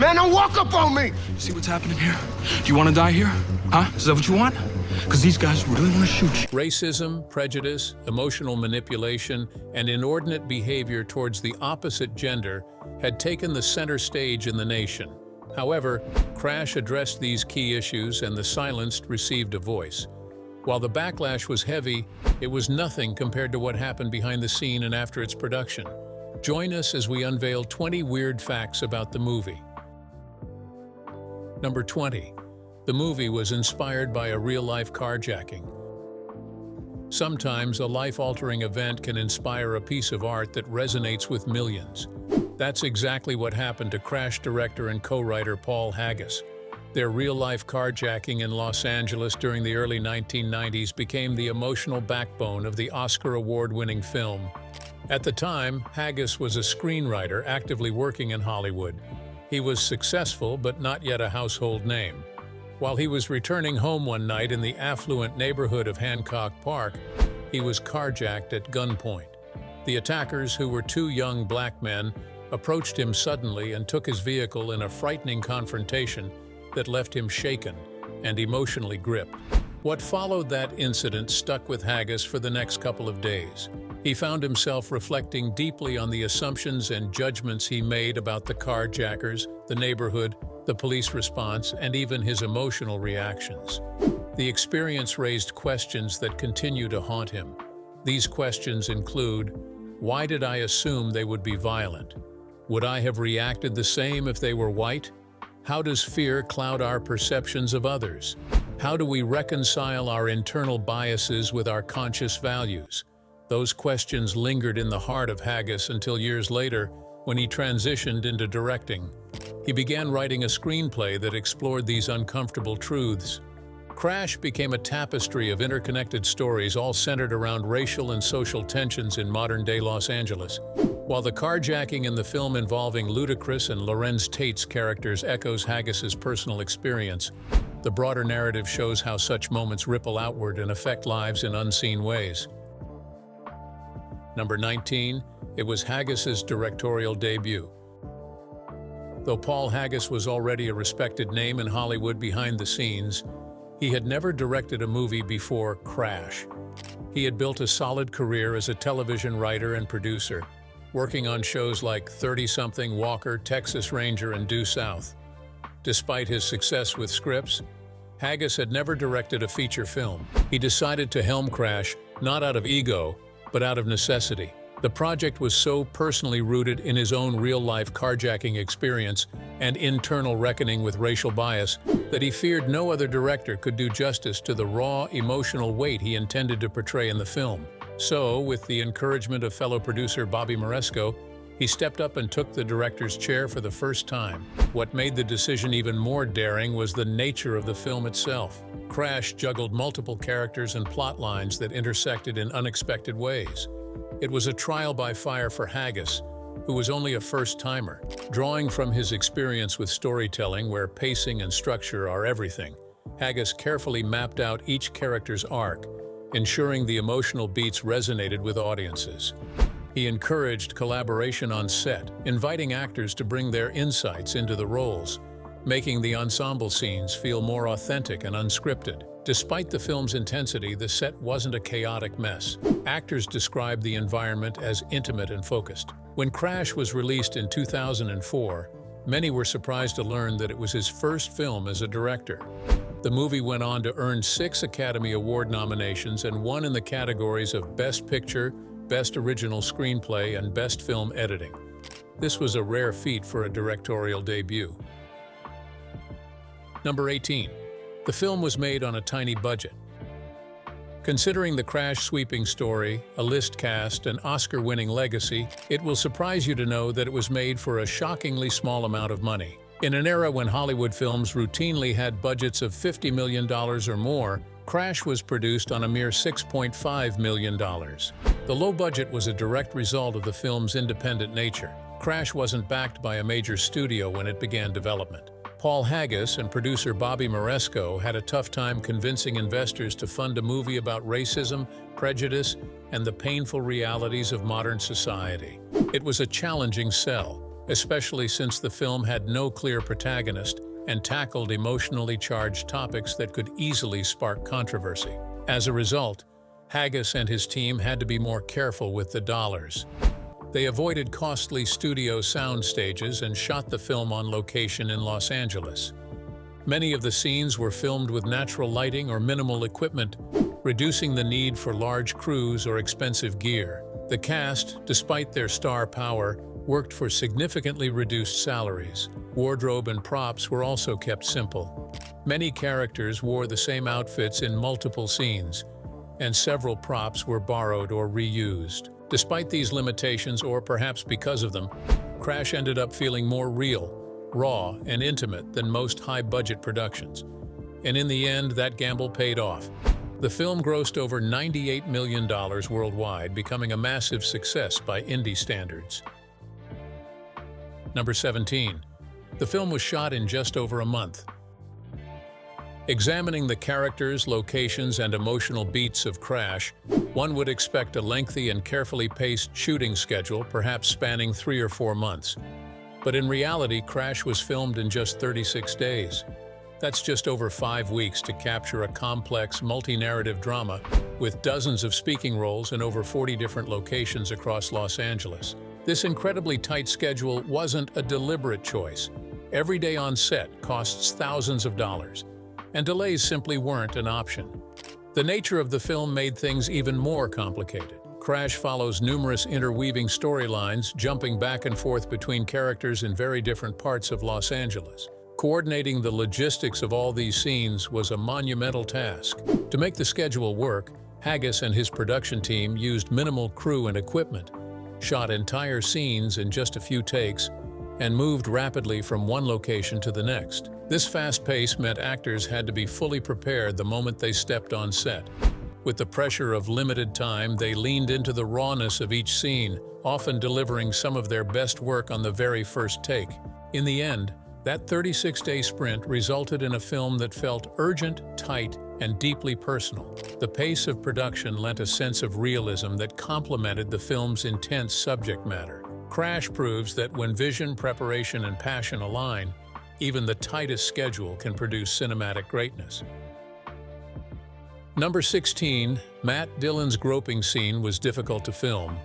Man, don't walk up on me! See what's happening here? You want to die here? Huh? Is that what you want? Because these guys really want to shoot you. Racism, prejudice, emotional manipulation, and inordinate behavior towards the opposite gender had taken the center stage in the nation. However, Crash addressed these key issues and the silenced received a voice. While the backlash was heavy, it was nothing compared to what happened behind the scene and after its production. Join us as we unveil 20 weird facts about the movie. Number 20. The movie was inspired by a real-life carjacking. Sometimes a life-altering event can inspire a piece of art that resonates with millions. That's exactly what happened to Crash director and co-writer Paul Haggis. Their real-life carjacking in Los Angeles during the early 1990s became the emotional backbone of the Oscar award-winning film. At the time, Haggis was a screenwriter actively working in Hollywood. He was successful but not yet a household name. While he was returning home one night in the affluent neighborhood of Hancock Park, he was carjacked at gunpoint. The attackers, who were two young black men, approached him suddenly and took his vehicle in a frightening confrontation that left him shaken and emotionally gripped. What followed that incident stuck with Haggis for the next couple of days. He found himself reflecting deeply on the assumptions and judgments he made about the carjackers, the neighborhood, the police response, and even his emotional reactions. The experience raised questions that continue to haunt him. These questions include: why did I assume they would be violent? Would I have reacted the same if they were white? How does fear cloud our perceptions of others? How do we reconcile our internal biases with our conscious values? Those questions lingered in the heart of Haggis until years later, when he transitioned into directing. He began writing a screenplay that explored these uncomfortable truths. Crash became a tapestry of interconnected stories all centered around racial and social tensions in modern-day Los Angeles. While the carjacking in the film involving Ludacris and Lorenz Tate's characters echoes Haggis's personal experience, the broader narrative shows how such moments ripple outward and affect lives in unseen ways. Number 19. It was Haggis's directorial debut. Though Paul Haggis was already a respected name in Hollywood behind the scenes, he had never directed a movie before Crash. He had built a solid career as a television writer and producer, working on shows like 30-something, Walker, Texas Ranger, and Due South. Despite his success with scripts, Haggis had never directed a feature film. He decided to helm Crash, not out of ego, but out of necessity. The project was so personally rooted in his own real-life carjacking experience and internal reckoning with racial bias that he feared no other director could do justice to the raw, emotional weight he intended to portray in the film. So, with the encouragement of fellow producer Bobby Moresco, he stepped up and took the director's chair for the first time. What made the decision even more daring was the nature of the film itself. Crash juggled multiple characters and plot lines that intersected in unexpected ways. It was a trial by fire for Haggis, who was only a first-timer. Drawing from his experience with storytelling, where pacing and structure are everything, Haggis carefully mapped out each character's arc, ensuring the emotional beats resonated with audiences. He encouraged collaboration on set, inviting actors to bring their insights into the roles, making the ensemble scenes feel more authentic and unscripted. Despite the film's intensity, the set wasn't a chaotic mess. Actors described the environment as intimate and focused. When Crash was released in 2004, many were surprised to learn that it was his first film as a director. The movie went on to earn 6 Academy Award nominations and won in the categories of Best Picture, Best Original Screenplay, and Best Film Editing. This was a rare feat for a directorial debut. Number 18. The film was made on a tiny budget. Considering the Crash sweeping story, a list cast, and Oscar-winning legacy, it will surprise you to know that it was made for a shockingly small amount of money. In an era when Hollywood films routinely had budgets of $50 million or more, Crash was produced on a mere $6.5 million. The low budget was a direct result of the film's independent nature. Crash wasn't backed by a major studio when it began development. Paul Haggis and producer Bobby Moresco had a tough time convincing investors to fund a movie about racism, prejudice, and the painful realities of modern society. It was a challenging sell, especially since the film had no clear protagonist and tackled emotionally charged topics that could easily spark controversy. As a result, Haggis and his team had to be more careful with the dollars. They avoided costly studio sound stages and shot the film on location in Los Angeles. Many of the scenes were filmed with natural lighting or minimal equipment, reducing the need for large crews or expensive gear. The cast, despite their star power, worked for significantly reduced salaries. Wardrobe and props were also kept simple. Many characters wore the same outfits in multiple scenes, and several props were borrowed or reused. Despite these limitations, or perhaps because of them, Crash ended up feeling more real, raw, and intimate than most high-budget productions. And in the end, that gamble paid off. The film grossed over $98 million worldwide, becoming a massive success by indie standards. Number 17. The film was shot in just over a month. Examining the characters, locations, and emotional beats of Crash, one would expect a lengthy and carefully paced shooting schedule, perhaps spanning 3 or 4 months. But in reality, Crash was filmed in just 36 days. That's just over 5 weeks to capture a complex, multi-narrative drama with dozens of speaking roles in over 40 different locations across Los Angeles. This incredibly tight schedule wasn't a deliberate choice. Every day on set costs thousands of dollars, and delays simply weren't an option. The nature of the film made things even more complicated. Crash follows numerous interweaving storylines, jumping back and forth between characters in very different parts of Los Angeles. Coordinating the logistics of all these scenes was a monumental task. To make the schedule work, Haggis and his production team used minimal crew and equipment, shot entire scenes in just a few takes, and moved rapidly from one location to the next. This fast pace meant actors had to be fully prepared the moment they stepped on set. With the pressure of limited time, they leaned into the rawness of each scene, often delivering some of their best work on the very first take. In the end, that 36-day sprint resulted in a film that felt urgent, tight, and deeply personal. The pace of production lent a sense of realism that complemented the film's intense subject matter. Crash proves that when vision, preparation, and passion align, even the tightest schedule can produce cinematic greatness. Number 16, Matt Dillon's groping scene was difficult to film.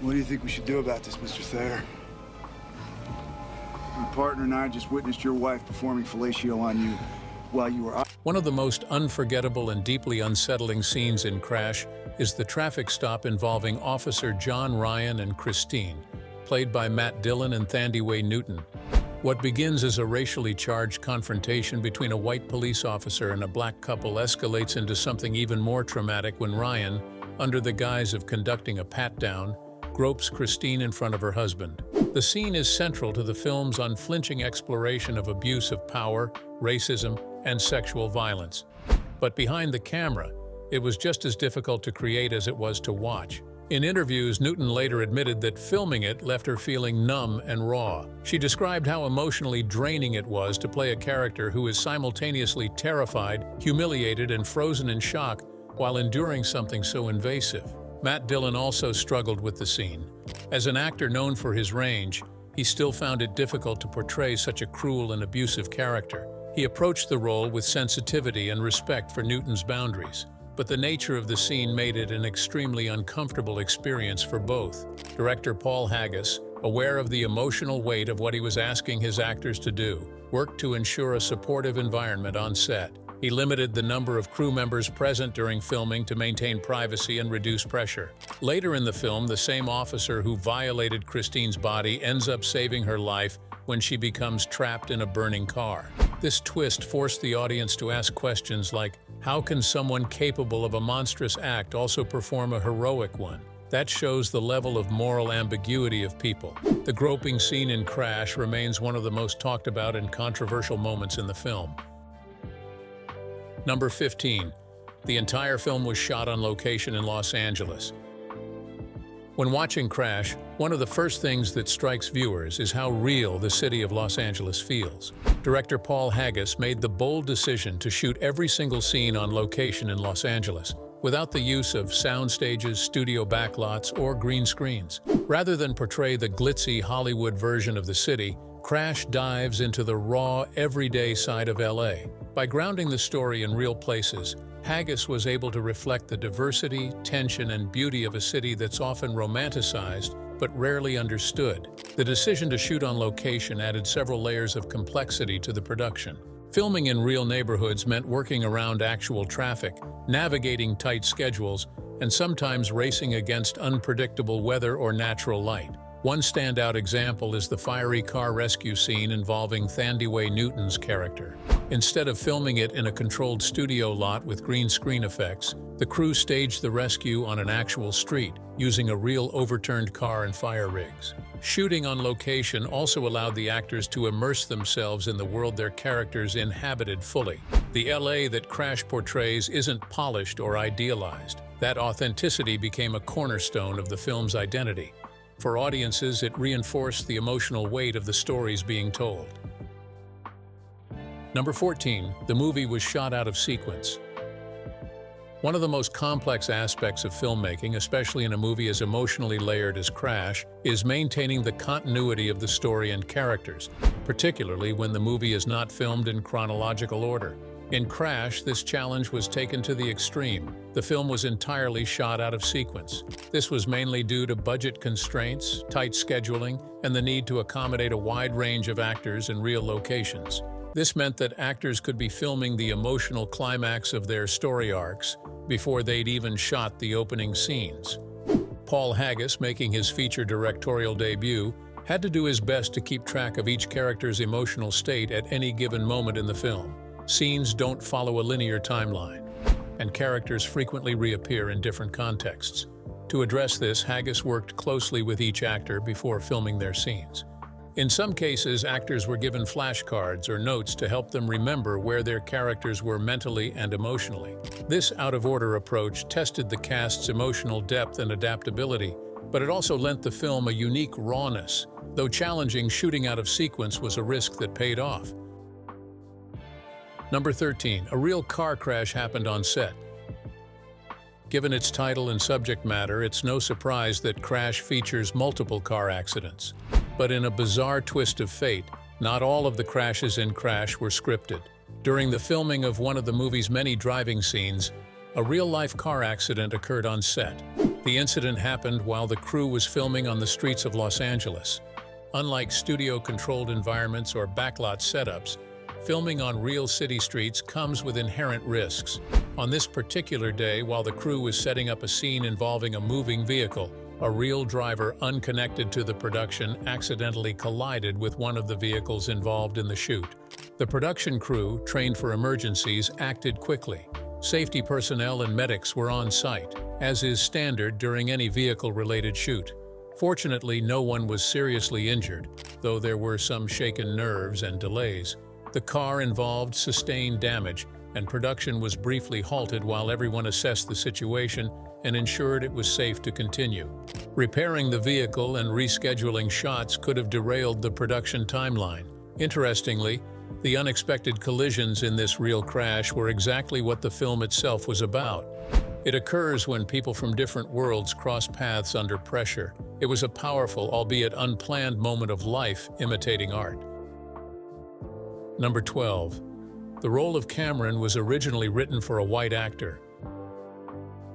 What do you think we should do about this, Mr. Thayer? My partner and I just witnessed your wife performing fellatio on you while you were... One of the most unforgettable and deeply unsettling scenes in Crash is the traffic stop involving Officer John Ryan and Christine, played by Matt Dillon and Thandiwe Newton. What begins as a racially charged confrontation between a white police officer and a black couple escalates into something even more traumatic when Ryan, under the guise of conducting a pat-down, gropes Christine in front of her husband. The scene is central to the film's unflinching exploration of abuse of power, racism, and sexual violence. But behind the camera, it was just as difficult to create as it was to watch. In interviews, Newton later admitted that filming it left her feeling numb and raw. She described how emotionally draining it was to play a character who is simultaneously terrified, humiliated, and frozen in shock while enduring something so invasive. Matt Dillon also struggled with the scene. As an actor known for his range, he still found it difficult to portray such a cruel and abusive character. He approached the role with sensitivity and respect for Newton's boundaries, but the nature of the scene made it an extremely uncomfortable experience for both. Director Paul Haggis, aware of the emotional weight of what he was asking his actors to do, worked to ensure a supportive environment on set. He limited the number of crew members present during filming to maintain privacy and reduce pressure. Later in the film, the same officer who violated Christine's body ends up saving her life when she becomes trapped in a burning car. This twist forced the audience to ask questions like, how can someone capable of a monstrous act also perform a heroic one? That shows the level of moral ambiguity of people. The groping scene in Crash remains one of the most talked about and controversial moments in the film. Number 15. The entire film was shot on location in Los Angeles. When watching Crash, one of the first things that strikes viewers is how real the city of Los Angeles feels. Director Paul Haggis made the bold decision to shoot every single scene on location in Los Angeles. without the use of sound stages, studio backlots, or green screens. Rather than portray the glitzy Hollywood version of the city, Crash dives into the raw, everyday side of LA. By grounding the story in real places, Haggis was able to reflect the diversity, tension, and beauty of a city that's often romanticized but rarely understood. The decision to shoot on location added several layers of complexity to the production. Filming in real neighborhoods meant working around actual traffic, navigating tight schedules, and sometimes racing against unpredictable weather or natural light. One standout example is the fiery car rescue scene involving Thandiwe Newton's character. Instead of filming it in a controlled studio lot with green screen effects, the crew staged the rescue on an actual street, using a real overturned car and fire rigs. Shooting on location also allowed the actors to immerse themselves in the world their characters inhabited fully. The LA that Crash portrays isn't polished or idealized. That authenticity became a cornerstone of the film's identity. For audiences, it reinforced the emotional weight of the stories being told. Number 14, the movie was shot out of sequence. One of the most complex aspects of filmmaking, especially in a movie as emotionally layered as Crash, is maintaining the continuity of the story and characters, particularly when the movie is not filmed in chronological order. In Crash, this challenge was taken to the extreme. The film was entirely shot out of sequence. This was mainly due to budget constraints, tight scheduling, and the need to accommodate a wide range of actors in real locations. This meant that actors could be filming the emotional climax of their story arcs before they'd even shot the opening scenes. Paul Haggis, making his feature directorial debut, had to do his best to keep track of each character's emotional state at any given moment in the film. Scenes don't follow a linear timeline, and characters frequently reappear in different contexts. To address this, Haggis worked closely with each actor before filming their scenes. In some cases, actors were given flashcards or notes to help them remember where their characters were mentally and emotionally. This out-of-order approach tested the cast's emotional depth and adaptability, but it also lent the film a unique rawness. Though challenging, shooting out of sequence was a risk that paid off. Number 13, a real car crash happened on set. Given its title and subject matter, it's no surprise that Crash features multiple car accidents. But in a bizarre twist of fate, not all of the crashes in Crash were scripted. During the filming of one of the movie's many driving scenes, a real-life car accident occurred on set. The incident happened while the crew was filming on the streets of Los Angeles. Unlike studio-controlled environments or backlot setups, filming on real city streets comes with inherent risks. On this particular day, while the crew was setting up a scene involving a moving vehicle, a real driver unconnected to the production accidentally collided with one of the vehicles involved in the shoot. The production crew, trained for emergencies, acted quickly. Safety personnel and medics were on site, as is standard during any vehicle-related shoot. Fortunately, no one was seriously injured, though there were some shaken nerves and delays. The car involved sustained damage, and production was briefly halted while everyone assessed the situation and ensured it was safe to continue. Repairing the vehicle and rescheduling shots could have derailed the production timeline. Interestingly, the unexpected collisions in this real crash were exactly what the film itself was about. It occurs when people from different worlds cross paths under pressure. It was a powerful, albeit unplanned moment of life imitating art. Number 12. The role of Cameron was originally written for a white actor.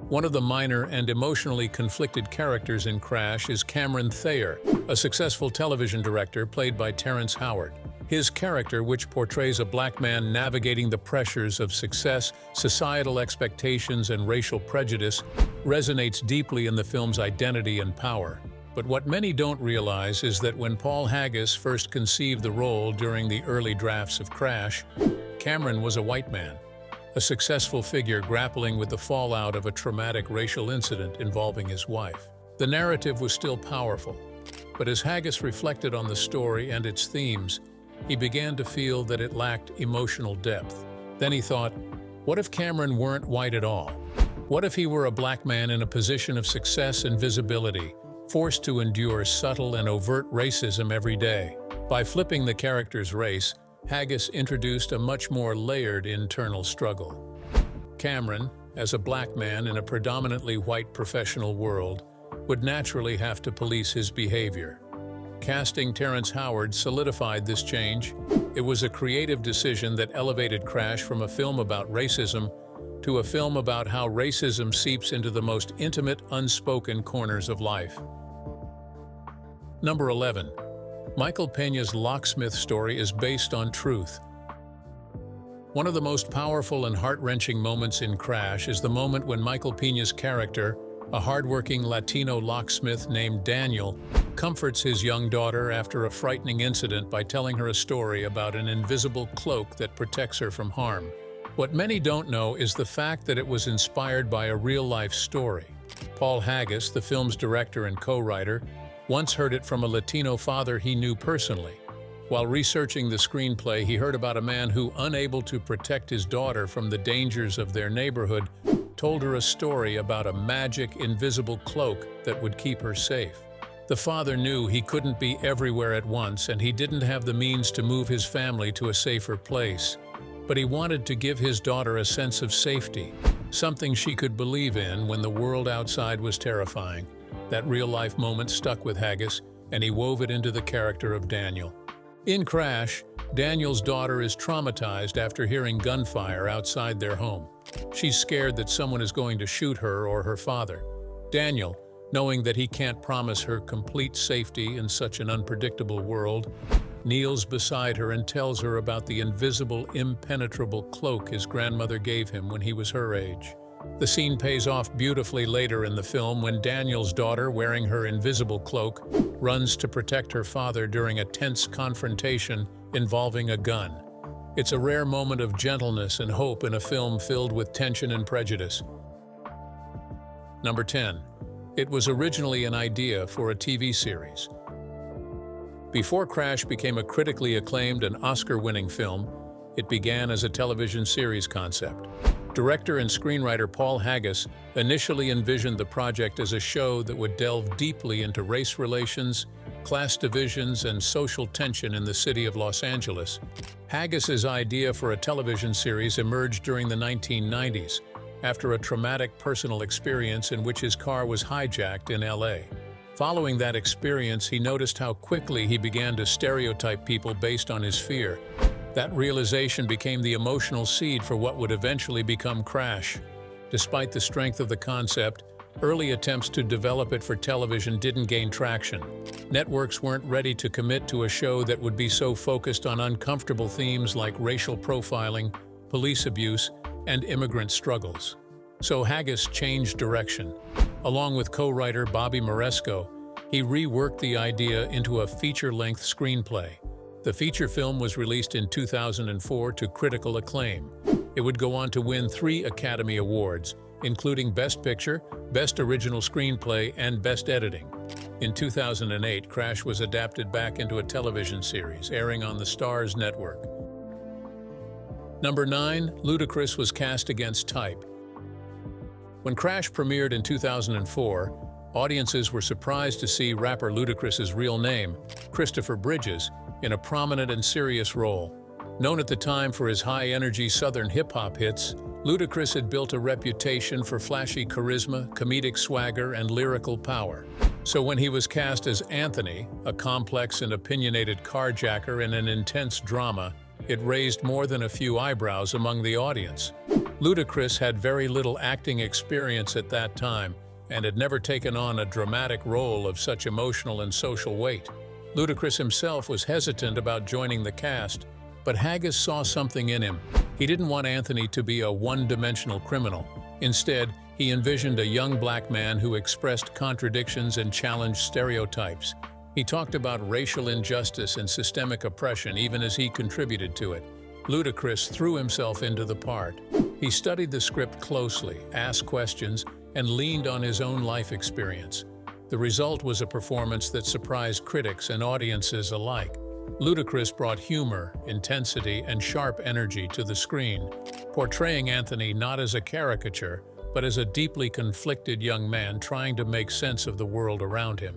One of the minor and emotionally conflicted characters in Crash is Cameron Thayer, a successful television director played by Terrence Howard. His character, which portrays a black man navigating the pressures of success, societal expectations, and racial prejudice, resonates deeply in the film's identity and power. But what many don't realize is that when Paul Haggis first conceived the role during the early drafts of Crash, Cameron was a white man, a successful figure grappling with the fallout of a traumatic racial incident involving his wife. The narrative was still powerful, but as Haggis reflected on the story and its themes, he began to feel that it lacked emotional depth. Then he thought, what if Cameron weren't white at all? What if he were a black man in a position of success and visibility, forced to endure subtle and overt racism every day? By flipping the character's race, Haggis introduced a much more layered internal struggle. Cameron, as a black man in a predominantly white professional world, would naturally have to police his behavior. Casting Terrence Howard solidified this change. It was a creative decision that elevated Crash from a film about racism to a film about how racism seeps into the most intimate, unspoken corners of life. Number 11. Michael Peña's locksmith story is based on truth. One of the most powerful and heart-wrenching moments in Crash is the moment when Michael Peña's character, a hardworking Latino locksmith named Daniel, comforts his young daughter after a frightening incident by telling her a story about an invisible cloak that protects her from harm. What many don't know is the fact that it was inspired by a real-life story. Paul Haggis, the film's director and co-writer, once heard it from a Latino father he knew personally. While researching the screenplay, he heard about a man who, unable to protect his daughter from the dangers of their neighborhood, told her a story about a magic, invisible cloak that would keep her safe. The father knew he couldn't be everywhere at once, and he didn't have the means to move his family to a safer place. But he wanted to give his daughter a sense of safety, something she could believe in when the world outside was terrifying. That real-life moment stuck with Haggis, and he wove it into the character of Daniel. In Crash, Daniel's daughter is traumatized after hearing gunfire outside their home. She's scared that someone is going to shoot her or her father. Daniel, knowing that he can't promise her complete safety in such an unpredictable world, kneels beside her and tells her about the invisible, impenetrable cloak his grandmother gave him when he was her age. The scene pays off beautifully later in the film when Daniel's daughter, wearing her invisible cloak, runs to protect her father during a tense confrontation involving a gun. It's a rare moment of gentleness and hope in a film filled with tension and prejudice. Number 10. It was originally an idea for a TV series. Before Crash became a critically acclaimed and Oscar-winning film, it began as a television series concept. Director and screenwriter Paul Haggis initially envisioned the project as a show that would delve deeply into race relations, class divisions, and social tension in the city of Los Angeles. Haggis's idea for a television series emerged during the 1990s, after a traumatic personal experience in which his car was hijacked in LA. Following that experience, he noticed how quickly he began to stereotype people based on his fear. That realization became the emotional seed for what would eventually become Crash. Despite the strength of the concept, early attempts to develop it for television didn't gain traction. Networks weren't ready to commit to a show that would be so focused on uncomfortable themes like racial profiling, police abuse, and immigrant struggles. So Haggis changed direction. Along with co-writer Bobby Moresco, he reworked the idea into a feature-length screenplay. The feature film was released in 2004 to critical acclaim. It would go on to win 3 Academy Awards, including Best Picture, Best Original Screenplay, and Best Editing. In 2008, Crash was adapted back into a television series, airing on the Starz network. Number 9. Ludacris was cast against type. When Crash premiered in 2004, audiences were surprised to see rapper Ludacris's real name, Christopher Bridges, in a prominent and serious role. Known at the time for his high-energy Southern hip-hop hits, Ludacris had built a reputation for flashy charisma, comedic swagger, and lyrical power. So when he was cast as Anthony, a complex and opinionated carjacker in an intense drama, it raised more than a few eyebrows among the audience. Ludacris had very little acting experience at that time and had never taken on a dramatic role of such emotional and social weight. Ludacris himself was hesitant about joining the cast, but Haggis saw something in him. He didn't want Anthony to be a one-dimensional criminal. Instead, he envisioned a young black man who expressed contradictions and challenged stereotypes. He talked about racial injustice and systemic oppression even as he contributed to it. Ludacris threw himself into the part. He studied the script closely, asked questions, and leaned on his own life experience. The result was a performance that surprised critics and audiences alike. Ludacris brought humor, intensity, and sharp energy to the screen, portraying Anthony not as a caricature, but as a deeply conflicted young man trying to make sense of the world around him.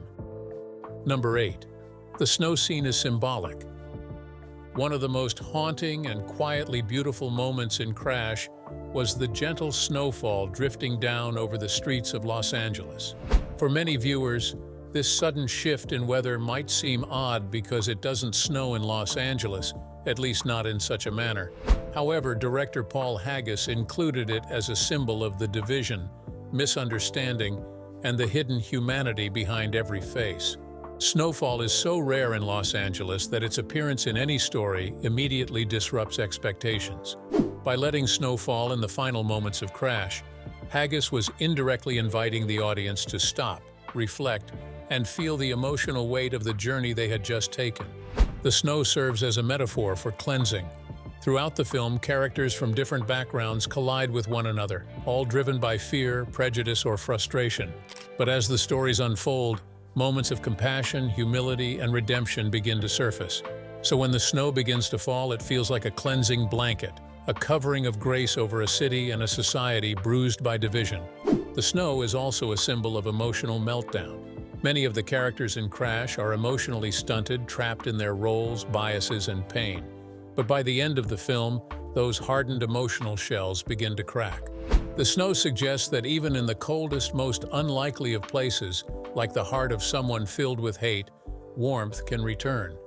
Number 8. The snow scene is symbolic. One of the most haunting and quietly beautiful moments in Crash was the gentle snowfall drifting down over the streets of Los Angeles. For many viewers, this sudden shift in weather might seem odd because it doesn't snow in Los Angeles, at least not in such a manner. However, director Paul Haggis included it as a symbol of the division, misunderstanding, and the hidden humanity behind every face. Snowfall is so rare in Los Angeles that its appearance in any story immediately disrupts expectations. By letting snow fall in the final moments of Crash, Haggis was indirectly inviting the audience to stop, reflect, and feel the emotional weight of the journey they had just taken. The snow serves as a metaphor for cleansing. Throughout the film, characters from different backgrounds collide with one another, all driven by fear, prejudice, or frustration. But as the stories unfold, moments of compassion, humility, and redemption begin to surface. So when the snow begins to fall, it feels like a cleansing blanket, a covering of grace over a city and a society bruised by division. The snow is also a symbol of emotional meltdown. Many of the characters in Crash are emotionally stunted, trapped in their roles, biases, and pain. But by the end of the film, those hardened emotional shells begin to crack. The snow suggests that even in the coldest, most unlikely of places, like the heart of someone filled with hate, warmth can return.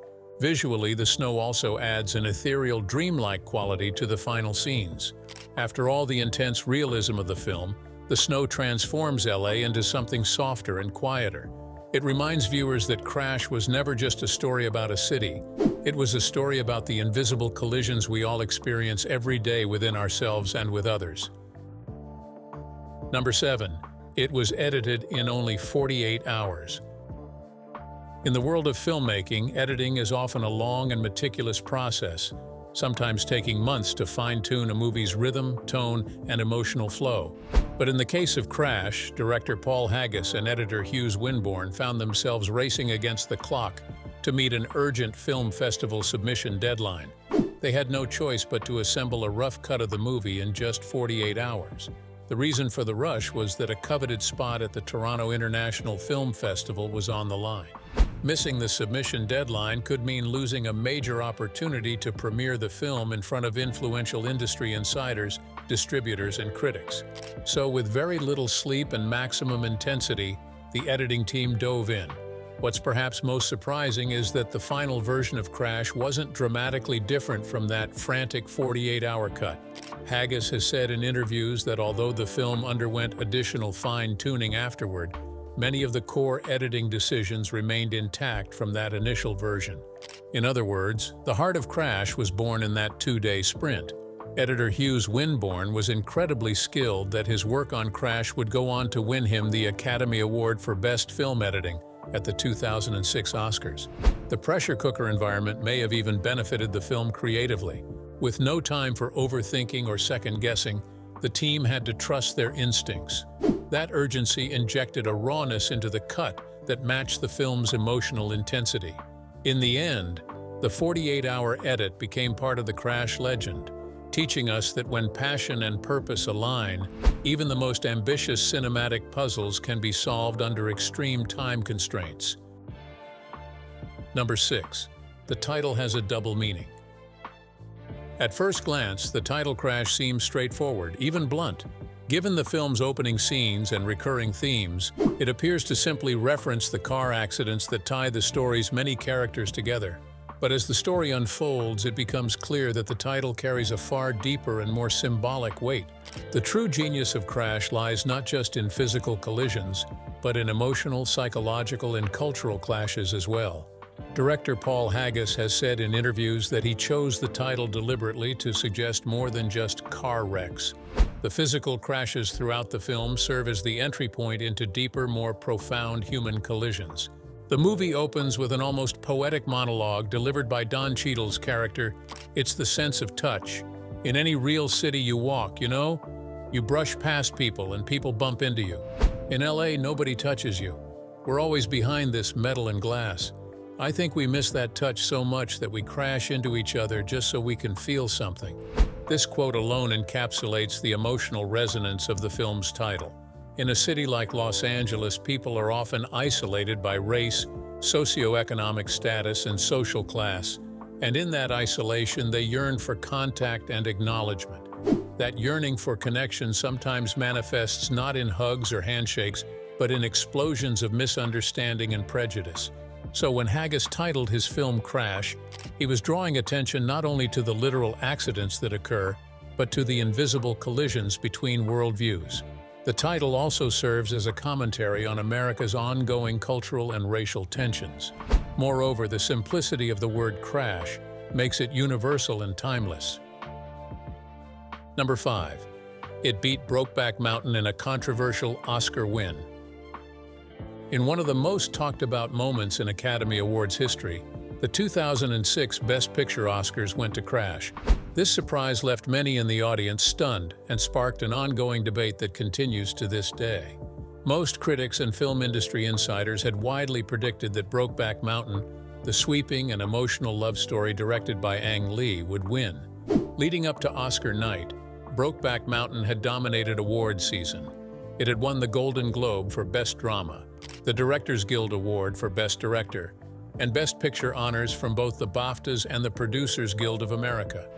Visually, the snow also adds an ethereal, dreamlike quality to the final scenes. After all the intense realism of the film, the snow transforms LA into something softer and quieter. It reminds viewers that Crash was never just a story about a city. It was a story about the invisible collisions we all experience every day within ourselves and with others. Number 7. It was edited in only 48 hours. In the world of filmmaking, editing is often a long and meticulous process, sometimes taking months to fine-tune a movie's rhythm, tone, and emotional flow. But in the case of Crash, director Paul Haggis and editor Hughes Winborn found themselves racing against the clock to meet an urgent film festival submission deadline. They had no choice but to assemble a rough cut of the movie in just 48 hours. The reason for the rush was that a coveted spot at the Toronto International Film Festival was on the line. Missing the submission deadline could mean losing a major opportunity to premiere the film in front of influential industry insiders, distributors, and critics. So, with very little sleep and maximum intensity, the editing team dove in. What's perhaps most surprising is that the final version of Crash wasn't dramatically different from that frantic 48-hour cut. Haggis has said in interviews that although the film underwent additional fine-tuning afterward, many of the core editing decisions remained intact from that initial version. In other words, the heart of Crash was born in that 2-day sprint. Editor Hughes Winborn was incredibly skilled that his work on Crash would go on to win him the Academy Award for Best Film Editing at the 2006 Oscars. The pressure cooker environment may have even benefited the film creatively. With no time for overthinking or second-guessing, the team had to trust their instincts. That urgency injected a rawness into the cut that matched the film's emotional intensity. In the end, the 48-hour edit became part of the Crash legend, teaching us that when passion and purpose align, even the most ambitious cinematic puzzles can be solved under extreme time constraints. Number 6. The title has a double meaning. At first glance, the title Crash seems straightforward, even blunt. Given the film's opening scenes and recurring themes, it appears to simply reference the car accidents that tie the story's many characters together. But as the story unfolds, it becomes clear that the title carries a far deeper and more symbolic weight. The true genius of Crash lies not just in physical collisions, but in emotional, psychological, and cultural clashes as well. Director Paul Haggis has said in interviews that he chose the title deliberately to suggest more than just car wrecks. The physical crashes throughout the film serve as the entry point into deeper, more profound human collisions. The movie opens with an almost poetic monologue delivered by Don Cheadle's character. It's the sense of touch. In any real city you walk, you brush past people and people bump into you. In LA, nobody touches you. We're always behind this metal and glass. I think we miss that touch so much that we crash into each other just so we can feel something. This quote alone encapsulates the emotional resonance of the film's title. In a city like Los Angeles, people are often isolated by race, socioeconomic status, and social class, and in that isolation they yearn for contact and acknowledgement. That yearning for connection sometimes manifests not in hugs or handshakes, but in explosions of misunderstanding and prejudice. So when Haggis titled his film Crash, he was drawing attention not only to the literal accidents that occur, but to the invisible collisions between worldviews. The title also serves as a commentary on America's ongoing cultural and racial tensions. Moreover, the simplicity of the word crash makes it universal and timeless. Number 5. It beat Brokeback Mountain in a controversial Oscar win. In one of the most talked about moments in Academy Awards history, the 2006 Best Picture Oscars went to Crash. This surprise left many in the audience stunned and sparked an ongoing debate that continues to this day. Most critics and film industry insiders had widely predicted that Brokeback Mountain, the sweeping and emotional love story directed by Ang Lee, would win. Leading up to Oscar night, Brokeback Mountain had dominated awards season. It had won the Golden Globe for Best Drama, the Directors Guild Award for Best Director, and Best Picture honors from both the BAFTAs and the Producers Guild of America.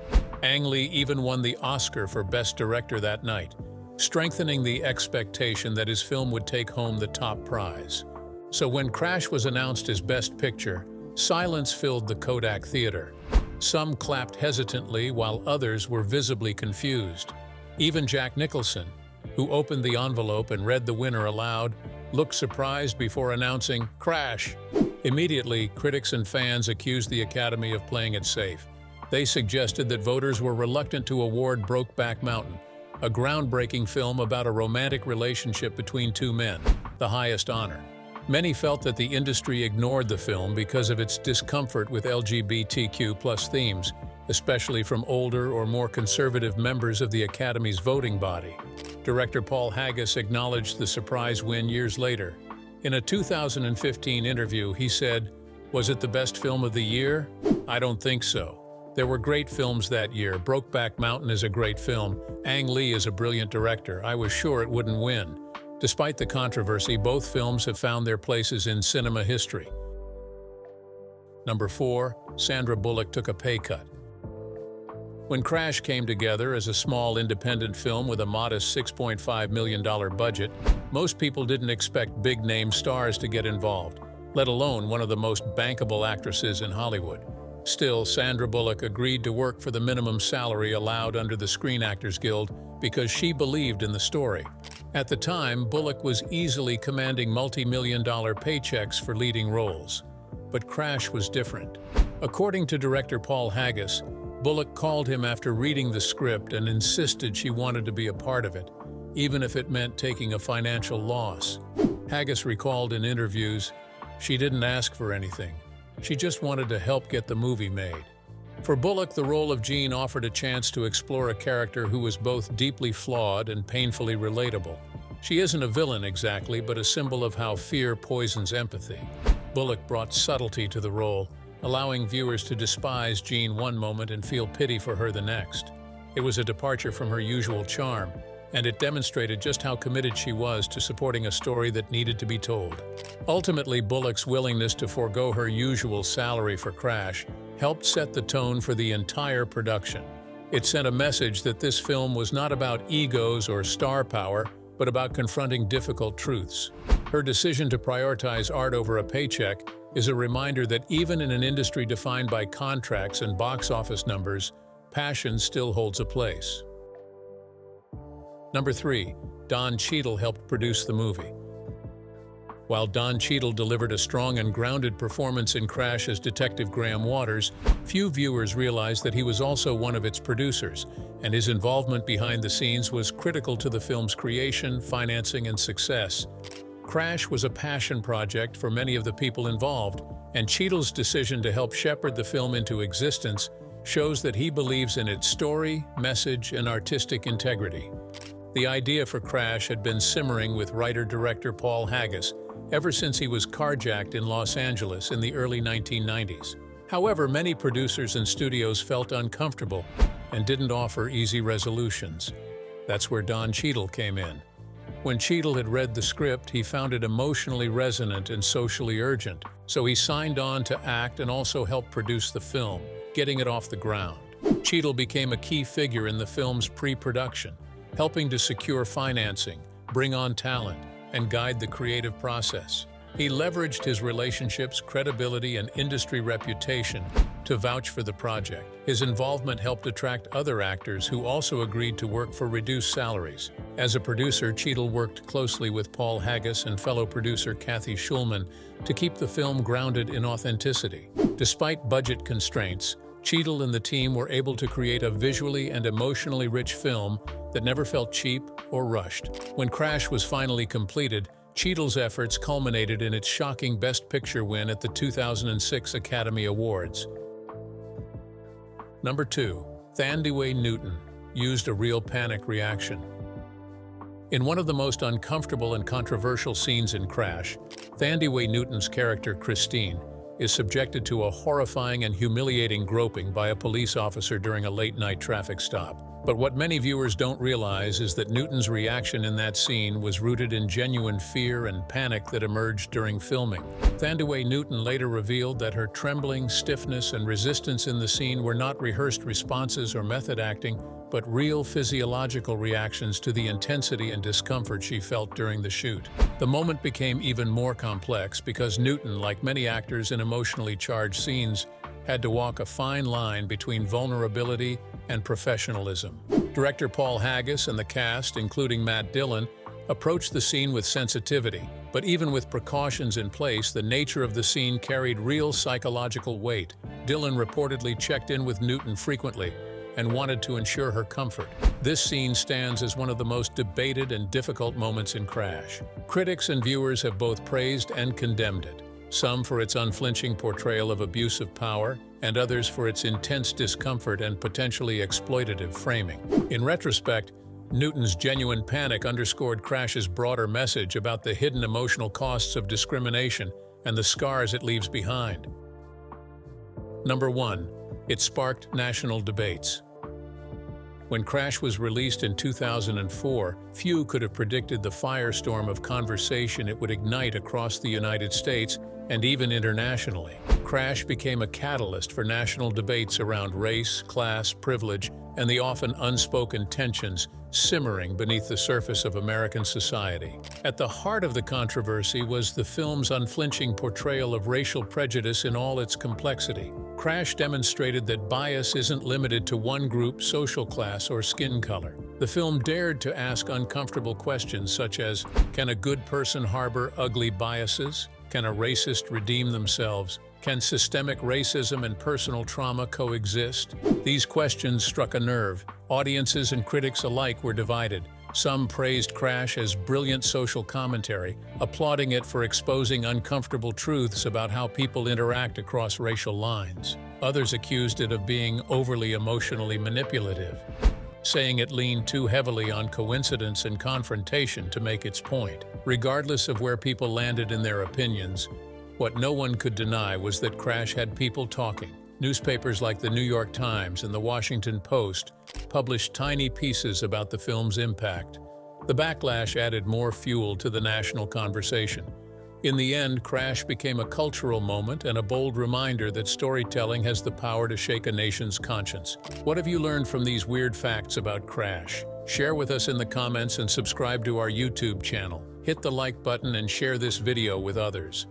Ang Lee even won the Oscar for Best Director that night, strengthening the expectation that his film would take home the top prize. So when Crash was announced as Best Picture, silence filled the Kodak Theater. Some clapped hesitantly while others were visibly confused. Even Jack Nicholson, who opened the envelope and read the winner aloud, looked surprised before announcing Crash. Immediately, critics and fans accused the Academy of playing it safe. They suggested that voters were reluctant to award Brokeback Mountain, a groundbreaking film about a romantic relationship between two men, the highest honor. Many felt that the industry ignored the film because of its discomfort with LGBTQ+ themes, especially from older or more conservative members of the Academy's voting body. Director Paul Haggis acknowledged the surprise win years later. In a 2015 interview, he said, "Was it the best film of the year? I don't think so. There were great films that year. Brokeback Mountain is a great film. Ang Lee is a brilliant director. I was sure it wouldn't win." Despite the controversy, both films have found their places in cinema history. Number 4. Sandra Bullock took a pay cut. When Crash came together as a small independent film with a modest $6.5 million budget, most people didn't expect big-name stars to get involved, let alone one of the most bankable actresses in Hollywood. Still, Sandra Bullock agreed to work for the minimum salary allowed under the Screen Actors Guild because she believed in the story. At the time, Bullock was easily commanding multi-million-dollar paychecks for leading roles. But Crash was different. According to director Paul Haggis, Bullock called him after reading the script and insisted she wanted to be a part of it, even if it meant taking a financial loss. Haggis recalled in interviews, "She didn't ask for anything. She just wanted to help get the movie made." For Bullock, the role of Jean offered a chance to explore a character who was both deeply flawed and painfully relatable. She isn't a villain exactly, but a symbol of how fear poisons empathy. Bullock brought subtlety to the role, allowing viewers to despise Jean one moment and feel pity for her the next. It was a departure from her usual charm, and it demonstrated just how committed she was to supporting a story that needed to be told. Ultimately, Bullock's willingness to forego her usual salary for Crash helped set the tone for the entire production. It sent a message that this film was not about egos or star power, but about confronting difficult truths. Her decision to prioritize art over a paycheck is a reminder that even in an industry defined by contracts and box office numbers, passion still holds a place. Number 3. Don Cheadle helped produce the movie. While Don Cheadle delivered a strong and grounded performance in Crash as Detective Graham Waters, few viewers realized that he was also one of its producers, and his involvement behind the scenes was critical to the film's creation, financing, and success. Crash was a passion project for many of the people involved, and Cheadle's decision to help shepherd the film into existence shows that he believes in its story, message, and artistic integrity. The idea for Crash had been simmering with writer-director Paul Haggis ever since he was carjacked in Los Angeles in the early 1990s. However, many producers and studios felt uncomfortable and didn't offer easy resolutions. That's where Don Cheadle came in. When Cheadle had read the script, he found it emotionally resonant and socially urgent, so he signed on to act and also help produce the film, getting it off the ground. Cheadle became a key figure in the film's pre-production, helping to secure financing, bring on talent, and guide the creative process. He leveraged his relationships, credibility, and industry reputation to vouch for the project. His involvement helped attract other actors who also agreed to work for reduced salaries. As a producer, Cheadle worked closely with Paul Haggis and fellow producer Kathy Schulman to keep the film grounded in authenticity. Despite budget constraints, Cheadle and the team were able to create a visually and emotionally rich film that never felt cheap or rushed. When Crash was finally completed, Cheadle's efforts culminated in its shocking Best Picture win at the 2006 Academy Awards. Number 2. Thandie Newton used a real panic reaction. In one of the most uncomfortable and controversial scenes in Crash, Thandie Newton's character Christine is subjected to a horrifying and humiliating groping by a police officer during a late-night traffic stop. But what many viewers don't realize is that Newton's reaction in that scene was rooted in genuine fear and panic that emerged during filming. Thandie Newton later revealed that her trembling, stiffness, and resistance in the scene were not rehearsed responses or method acting, but real physiological reactions to the intensity and discomfort she felt during the shoot. The moment became even more complex because Newton, like many actors in emotionally charged scenes, had to walk a fine line between vulnerability and professionalism. Director Paul Haggis and the cast, including Matt Dillon, approached the scene with sensitivity, but even with precautions in place, the nature of the scene carried real psychological weight. Dillon reportedly checked in with Newton frequently and wanted to ensure her comfort. This scene stands as one of the most debated and difficult moments in Crash. Critics and viewers have both praised and condemned it, some for its unflinching portrayal of abuse of power, and others for its intense discomfort and potentially exploitative framing. In retrospect, Newton's genuine panic underscored Crash's broader message about the hidden emotional costs of discrimination and the scars it leaves behind. Number 1. It sparked national debates. When Crash was released in 2004, few could have predicted the firestorm of conversation it would ignite across the United States and even internationally. Crash became a catalyst for national debates around race, class, privilege, and the often unspoken tensions simmering beneath the surface of American society. At the heart of the controversy was the film's unflinching portrayal of racial prejudice in all its complexity. Crash demonstrated that bias isn't limited to one group, social class, or skin color. The film dared to ask uncomfortable questions such as, can a good person harbor ugly biases? Can a racist redeem themselves? Can systemic racism and personal trauma coexist? These questions struck a nerve. Audiences and critics alike were divided. Some praised Crash as brilliant social commentary, applauding it for exposing uncomfortable truths about how people interact across racial lines. Others accused it of being overly emotionally manipulative, saying it leaned too heavily on coincidence and confrontation to make its point. Regardless of where people landed in their opinions, what no one could deny was that Crash had people talking. Newspapers like the New York Times and the Washington Post published tiny pieces about the film's impact. The backlash added more fuel to the national conversation. In the end, Crash became a cultural moment and a bold reminder that storytelling has the power to shake a nation's conscience. What have you learned from these weird facts about Crash? Share with us in the comments and subscribe to our YouTube channel. Hit the like button and share this video with others.